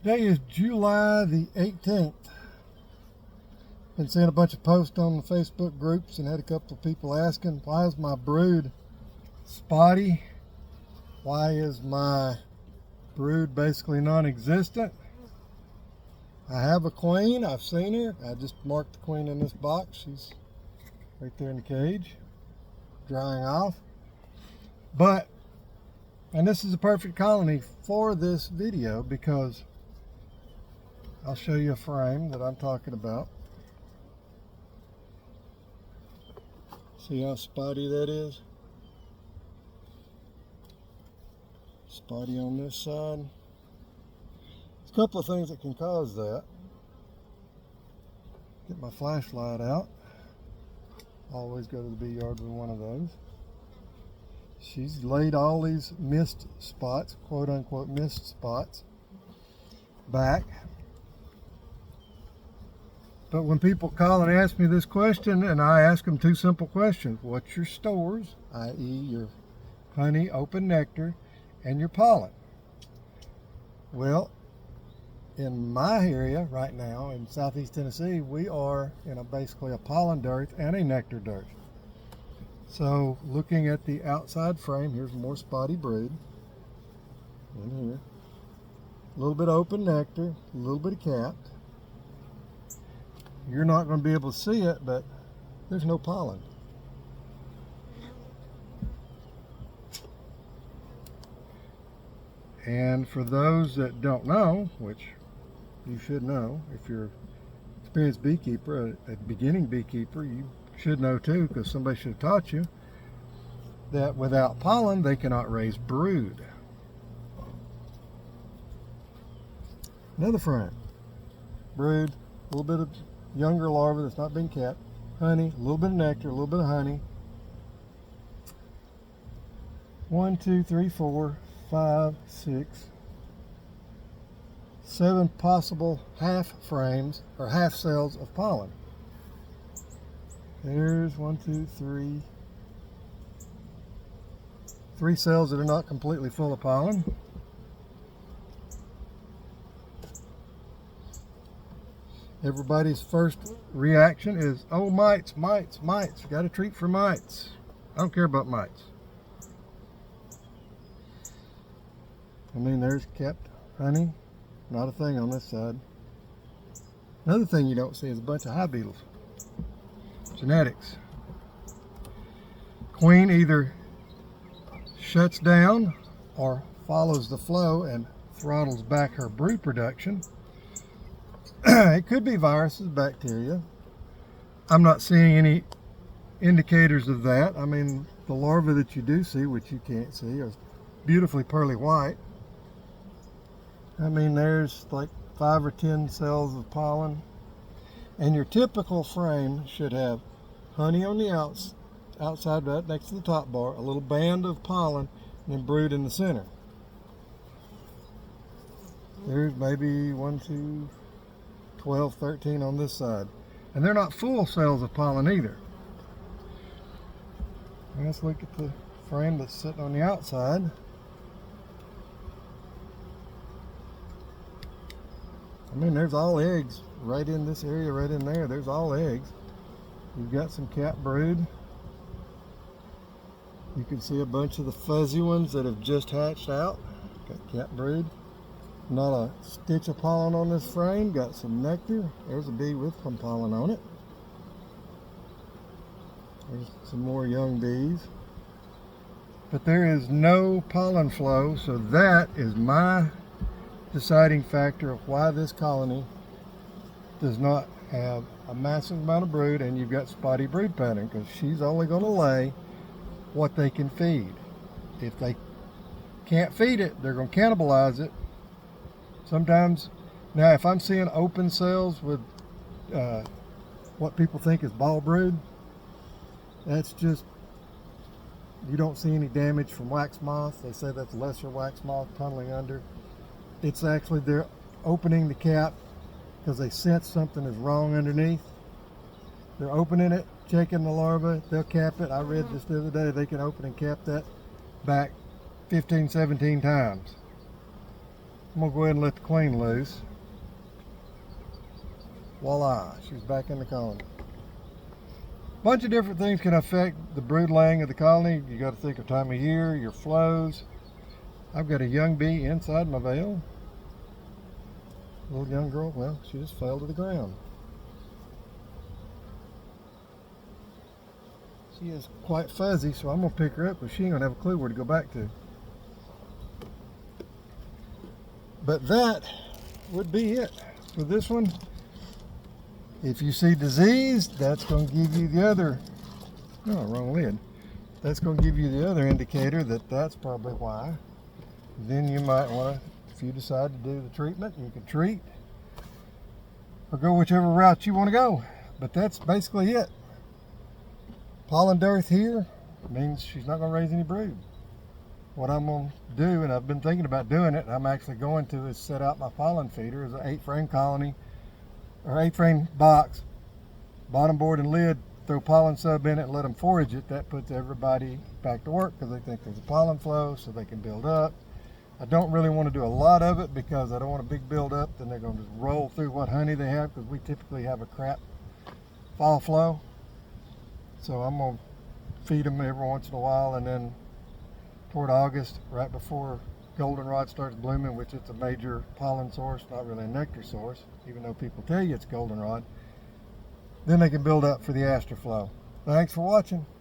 Today is July the 18th. Been seeing a bunch of posts on the Facebook groups and had a couple of people asking, why is my brood spotty? Why is my brood basically non-existent? I have a queen. I've seen her. I just marked the queen in this box. She's right there in the cage, drying off. And this is a perfect colony for this video because I'll show you a frame that I'm talking about. See how spotty that is? Spotty on this side. There's a couple of things that can cause that. Get my flashlight out. Always go to the bee yard with one of those. She's laid all these mist spots, quote unquote mist spots, back. But when people call and ask me this question, and I ask them two simple questions: what's your stores, i.e. your honey, open nectar, and your pollen? Well, in my area right now in southeast Tennessee, we are in basically a pollen dearth and a nectar dearth. So looking at the outside frame, here's more spotty brood in here. A little bit of open nectar, a little bit of capped. You're not going to be able to see it, but there's no pollen. And for those that don't know, which you should know, if you're an experienced beekeeper, a beginning beekeeper, you should know too, because somebody should have taught you, that without pollen they cannot raise brood. Another frame. Brood, a little bit of younger larva that's not been capped, honey, a little bit of nectar, a little bit of honey. 1, 2, 3, 4, 5, 6, 7 possible half frames or half cells of pollen. There's 1, 2, 3. 3 cells that are not completely full of pollen. Everybody's first reaction is, oh, mites, mites, mites. Got to treat for mites. I don't care about mites. I mean, there's capped honey. Not a thing on this side. Another thing you don't see is a bunch of hive beetles. Genetics. Queen either shuts down or follows the flow and throttles back her brood production. It could be viruses, bacteria. I'm not seeing any indicators of that. I mean, the larvae that you do see, which you can't see, are beautifully pearly white. I mean, there's like 5 or 10 cells of pollen. And your typical frame should have honey on the outside right next to the top bar, a little band of pollen, and then brood in the center. There's maybe 1, 2, 12, 13 on this side. And they're not full cells of pollen either. And let's look at the frame that's sitting on the outside. I mean, there's all eggs right in this area, right in there. There's all eggs. You've got some capped brood. You can see a bunch of the fuzzy ones that have just hatched out. Got capped brood. Not a stitch of pollen on this frame. Got some nectar. There's a bee with some pollen on it. There's some more young bees. But there is no pollen flow, so that is my deciding factor of why this colony does not have a massive amount of brood, and you've got spotty brood pattern, because she's only going to lay what they can feed. If they can't feed it, they're going to cannibalize it. Sometimes, now if I'm seeing open cells with what people think is ball brood, that's just, you don't see any damage from wax moth. They say that's lesser wax moth tunneling under. It's actually they're opening the cap because they sense something is wrong underneath. They're opening it, checking the larva, they'll cap it. I read this the other day, they can open and cap that back 15, 17 times. I'm gonna go ahead and let the queen loose. Voila, she's back in the colony. Bunch of different things can affect the brood laying of the colony. You got to think of time of year, your flows. I've got a young bee inside my veil. Little young girl, well, she just fell to the ground. She is quite fuzzy, so I'm gonna pick her up, but she ain't gonna have a clue where to go back to. But that would be it for this one. If you see disease, that's going to give you the other, oh, wrong lid. That's going to give you the other indicator that that's probably why. Then you might want to, if you decide to do the treatment, you can treat or go whichever route you want to go. But that's basically it. Pollen dearth here means she's not going to raise any brood. What I'm going to do, and I've been thinking about doing it, I'm actually going to, is set out my pollen feeder as an 8-frame colony, or 8-frame box, bottom board and lid, throw pollen sub in it and let them forage it. That puts everybody back to work because they think there's a pollen flow so they can build up. I don't really want to do a lot of it because I don't want a big build up, then they're going to just roll through what honey they have, because we typically have a crap fall flow. So I'm going to feed them every once in a while, and then toward August, right before goldenrod starts blooming, which it's a major pollen source, not really a nectar source, even though people tell you it's goldenrod, then they can build up for the aster flow. Thanks for watching.